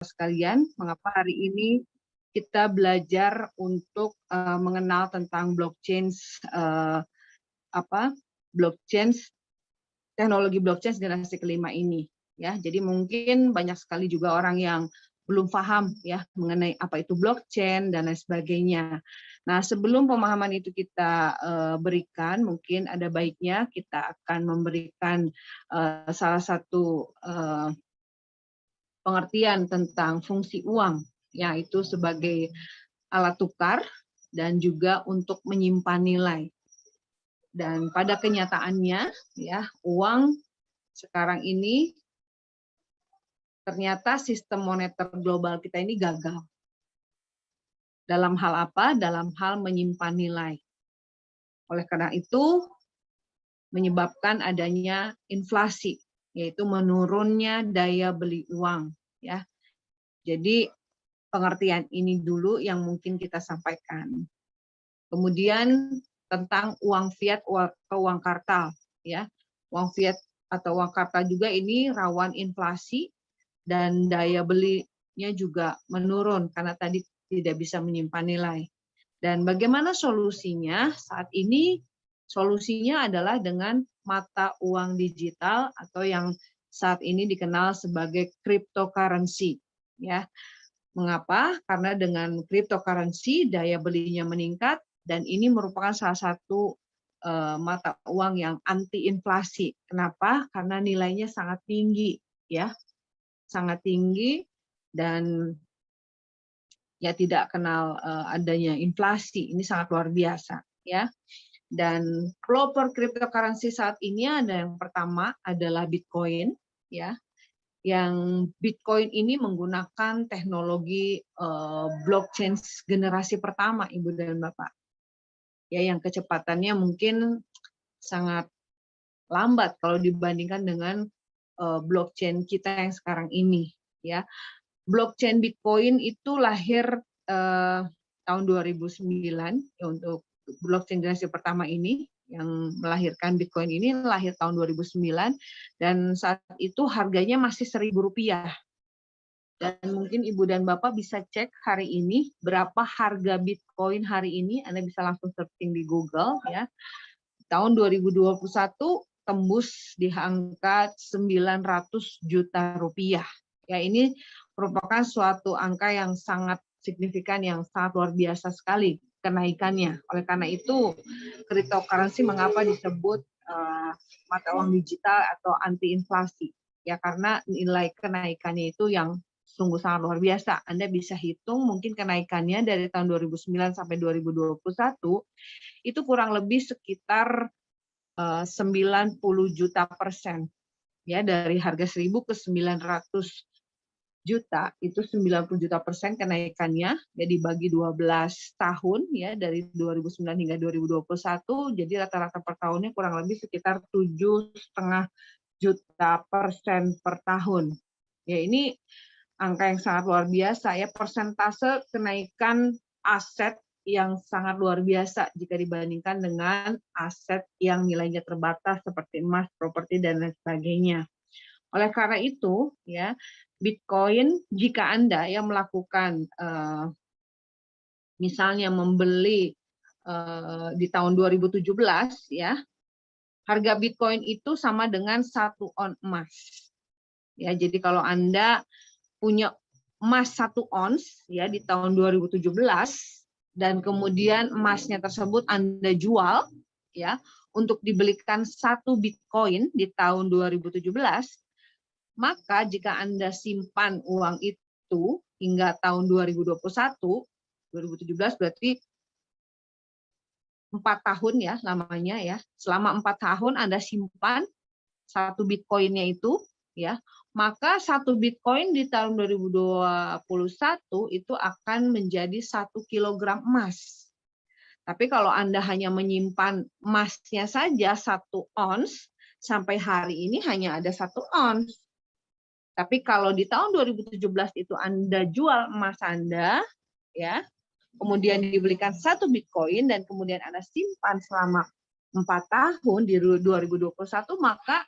sekalian, mengapa hari ini kita belajar untuk mengenal tentang blockchain, blockchain, teknologi blockchain generasi kelima ini, ya. Jadi mungkin banyak sekali juga orang yang belum paham ya mengenai apa itu blockchain dan lain sebagainya. Nah, sebelum pemahaman itu kita berikan, mungkin ada baiknya kita akan memberikan salah satu pengertian tentang fungsi uang, yaitu sebagai alat tukar dan juga untuk menyimpan nilai. Dan pada kenyataannya, ya, uang sekarang ini ternyata sistem moneter global kita ini gagal. Dalam hal apa? Dalam hal menyimpan nilai. Oleh karena itu, menyebabkan adanya inflasi, yaitu menurunnya daya beli uang. Ya, jadi pengertian ini dulu yang mungkin kita sampaikan. Kemudian tentang uang fiat atau uang kartal, ya. Uang fiat atau uang kartal juga ini rawan inflasi dan daya belinya juga menurun karena tadi tidak bisa menyimpan nilai. Dan bagaimana solusinya? Saat ini solusinya adalah dengan mata uang digital atau yang saat ini dikenal sebagai cryptocurrency, ya. Mengapa? Karena dengan cryptocurrency daya belinya meningkat dan ini merupakan salah satu mata uang yang anti inflasi. Kenapa? Karena nilainya sangat tinggi, ya, sangat tinggi dan ya tidak kenal adanya inflasi. Ini sangat luar biasa, ya. Dan pelopor cryptocurrency saat ini ada yang pertama adalah Bitcoin, ya. Yang Bitcoin ini menggunakan teknologi blockchain generasi pertama, Ibu dan Bapak. Ya, yang kecepatannya mungkin sangat lambat kalau dibandingkan dengan blockchain kita yang sekarang ini, ya. Blockchain Bitcoin itu lahir tahun 2009 ya, untuk blockchain generasi pertama ini yang melahirkan Bitcoin ini lahir tahun 2009 dan saat itu harganya masih Rp1.000. Dan mungkin Ibu dan Bapak bisa cek hari ini berapa harga Bitcoin hari ini, Anda bisa langsung searching di Google, ya. Tahun 2021 tembus di angka 900 juta rupiah. Ya, ini merupakan suatu angka yang sangat signifikan, yang sangat luar biasa sekali kenaikannya. Oleh karena itu, cryptocurrency mengapa disebut mata uang digital atau anti inflasi? Ya, karena nilai kenaikannya itu yang sungguh sangat luar biasa. Anda bisa hitung mungkin kenaikannya dari tahun 2009 sampai 2021 itu kurang lebih sekitar 90 juta %. Ya, dari harga 1.000 ke 900 juta, itu 90 juta % kenaikannya, ya dibagi 12 tahun, ya dari 2009 hingga 2021, jadi rata-rata per tahunnya kurang lebih sekitar 7,5 juta % per tahun. Ya, ini angka yang sangat luar biasa, ya, persentase kenaikan aset yang sangat luar biasa jika dibandingkan dengan aset yang nilainya terbatas seperti emas, properti dan lain sebagainya. Oleh karena itu, ya, Bitcoin jika Anda yang melakukan misalnya membeli di tahun 2017, ya, harga Bitcoin itu sama dengan 1 ons emas. Ya, jadi kalau Anda punya emas 1 ons ya di tahun 2017 dan kemudian emasnya tersebut Anda jual ya untuk dibelikan 1 Bitcoin di tahun 2017, maka jika Anda simpan uang itu hingga tahun 2021, 2017 berarti 4 tahun ya lamanya ya. Selama 4 tahun Anda simpan 1 Bitcoin-nya itu ya, maka 1 Bitcoin di tahun 2021 itu akan menjadi 1 kilogram emas. Tapi kalau Anda hanya menyimpan emasnya saja 1 ons, sampai hari ini hanya ada 1 ons. Tapi kalau di tahun 2017 itu Anda jual emas Anda, ya, kemudian dibelikan 1 Bitcoin dan kemudian Anda simpan selama 4 tahun di 2021, maka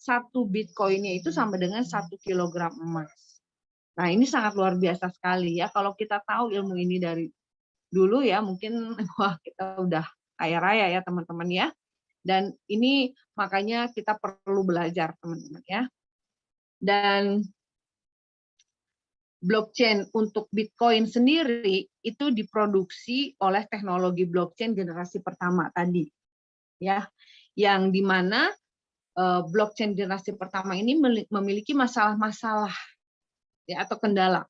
1 Bitcoin-nya itu sama dengan 1 kilogram emas. Nah, ini sangat luar biasa sekali ya. Kalau kita tahu ilmu ini dari dulu ya, mungkin wah kita udah kaya raya ya teman-teman ya. Dan ini makanya kita perlu belajar teman-teman ya. Dan blockchain untuk Bitcoin sendiri itu diproduksi oleh teknologi blockchain generasi pertama tadi ya, yang dimana blockchain generasi pertama ini memiliki masalah-masalah ya atau kendala.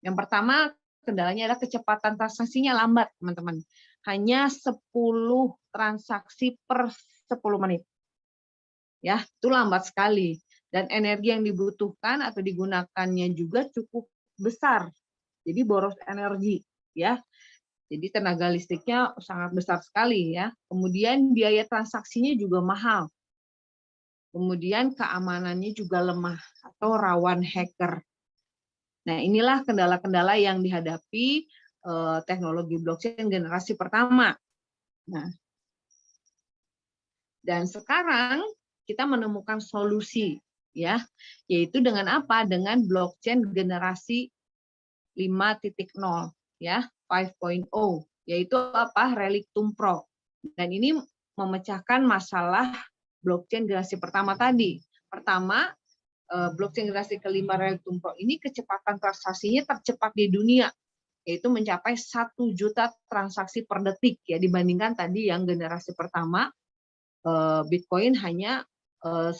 Yang pertama, kendalanya adalah kecepatan transaksinya lambat, teman-teman. Hanya 10 transaksi per 10 menit. Ya, itu lambat sekali. Dan energi yang dibutuhkan atau digunakannya juga cukup besar. Jadi boros energi, ya. Jadi tenaga listriknya sangat besar sekali ya. Kemudian biaya transaksinya juga mahal. Kemudian keamanannya juga lemah atau rawan hacker. Nah, inilah kendala-kendala yang dihadapi teknologi blockchain generasi pertama. Nah, dan sekarang kita menemukan solusi ya, yaitu dengan apa? Dengan blockchain generasi 5.0 ya, 5.0, yaitu apa? Relictum Pro. Dan ini memecahkan masalah blockchain generasi pertama tadi. Pertama, blockchain generasi kelima Relictum Pro ini kecepatan transaksinya tercepat di dunia, yaitu mencapai 1 juta transaksi per detik ya, dibandingkan tadi yang generasi pertama Bitcoin hanya 10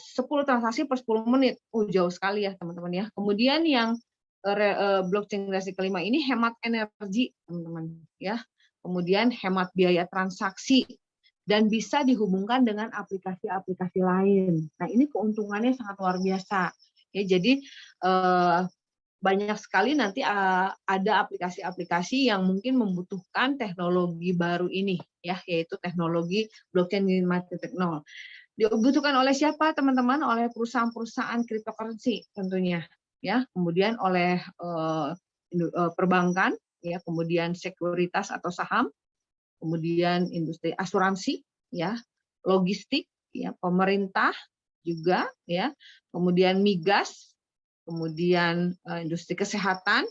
transaksi per 10 menit. Jauh sekali ya teman-teman ya. Kemudian yang blockchain generasi kelima ini hemat energi teman-teman ya. Kemudian hemat biaya transaksi dan bisa dihubungkan dengan aplikasi-aplikasi lain. Nah, ini keuntungannya sangat luar biasa. Ya, jadi banyak sekali nanti ada aplikasi-aplikasi yang mungkin membutuhkan teknologi baru ini ya, yaitu teknologi blockchain 5.0. Dibutuhkan oleh siapa teman-teman? Oleh perusahaan-perusahaan cryptocurrency tentunya ya, kemudian oleh perbankan ya, kemudian sekuritas atau saham, kemudian industri asuransi ya, logistik ya, pemerintah juga ya, kemudian migas, kemudian industri kesehatan,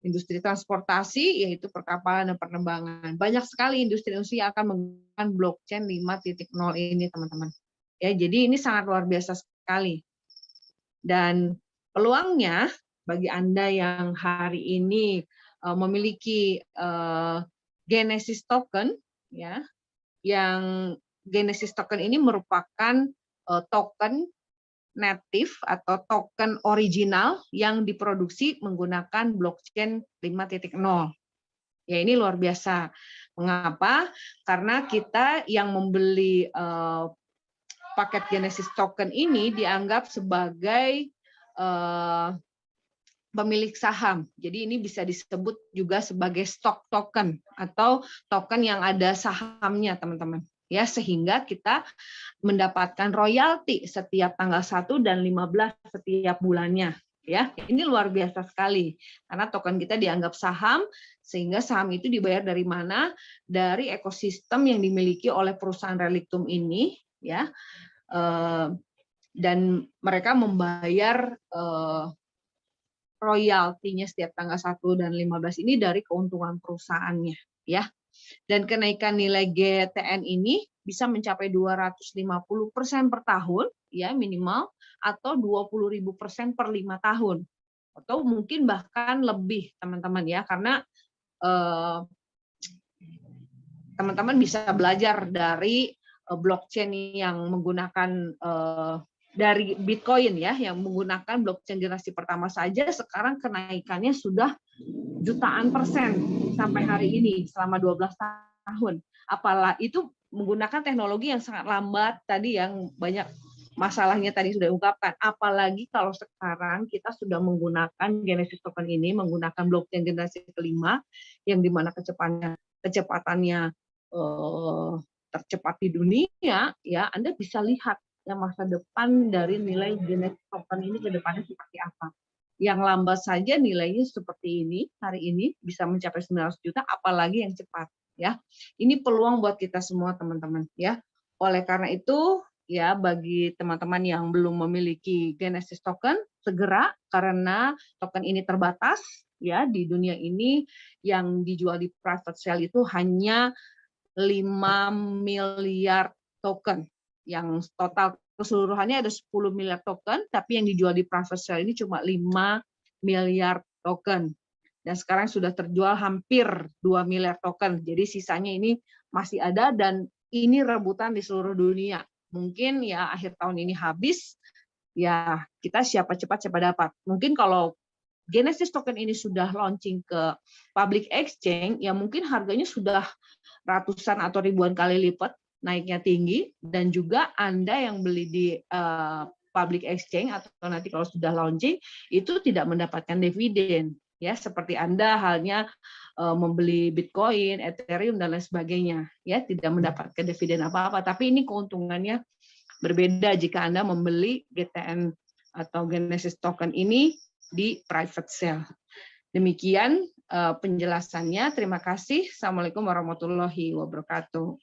industri transportasi, yaitu perkapalan dan penerbangan. Banyak sekali industri-industri yang akan menggunakan blockchain 5.0 ini, teman-teman. Ya, jadi ini sangat luar biasa sekali. Dan peluangnya bagi Anda yang hari ini memiliki Genesis token, ya, yang Genesis token ini merupakan token native atau token original yang diproduksi menggunakan blockchain 5.0. Ya, ini luar biasa. Mengapa? Karena kita yang membeli paket Genesis token ini dianggap sebagai pemilik saham. Jadi ini bisa disebut juga sebagai stock token atau token yang ada sahamnya, teman-teman. Ya, sehingga kita mendapatkan royalti setiap tanggal 1 dan 15 setiap bulannya. Ya, ini luar biasa sekali karena token kita dianggap saham, sehingga saham itu dibayar dari mana? Dari ekosistem yang dimiliki oleh perusahaan Relictum ini, ya, dan mereka membayar royaltinya setiap tanggal 1 dan 15 ini dari keuntungan perusahaannya, ya. Dan kenaikan nilai GTN ini bisa mencapai 250% per tahun, ya minimal, atau 20.000% per 5 tahun, atau mungkin bahkan lebih, teman-teman ya, karena teman-teman bisa belajar dari blockchain yang menggunakan dari Bitcoin ya, yang menggunakan blockchain generasi pertama saja sekarang kenaikannya sudah jutaan persen sampai hari ini selama 12 tahun. Apalagi itu menggunakan teknologi yang sangat lambat tadi, yang banyak masalahnya tadi sudah diungkapkan. Apalagi kalau sekarang kita sudah menggunakan Genesis token ini, menggunakan blockchain generasi kelima, yang dimana kecepatannya tercepat di dunia, ya Anda bisa lihat ya masa depan dari nilai Genesis token ini ke depannya seperti apa. Yang lambat saja nilainya seperti ini, hari ini bisa mencapai 900 juta, apalagi yang cepat ya. Ini peluang buat kita semua teman-teman ya. Oleh karena itu ya bagi teman-teman yang belum memiliki Genesis token, segera karena token ini terbatas ya di dunia ini. Yang dijual di private sale itu hanya 5 miliar token. Yang total keseluruhannya ada 10 miliar token, tapi yang dijual di private sale ini cuma 5 miliar token. Dan sekarang sudah terjual hampir 2 miliar token. Jadi sisanya ini masih ada dan ini rebutan di seluruh dunia. Mungkin ya akhir tahun ini habis, ya kita siapa cepat siapa dapat. Mungkin kalau Genesis token ini sudah launching ke public exchange, ya mungkin harganya sudah ratusan atau ribuan kali lipat naiknya tinggi, dan juga Anda yang beli di public exchange atau nanti kalau sudah launching itu tidak mendapatkan dividen ya, seperti Anda halnya membeli Bitcoin, Ethereum dan lain sebagainya ya, tidak mendapatkan dividen apa-apa, tapi ini keuntungannya berbeda jika Anda membeli GTN atau Genesis token ini di private sale. Demikian penjelasannya. Terima kasih. Assalamualaikum warahmatullahi wabarakatuh.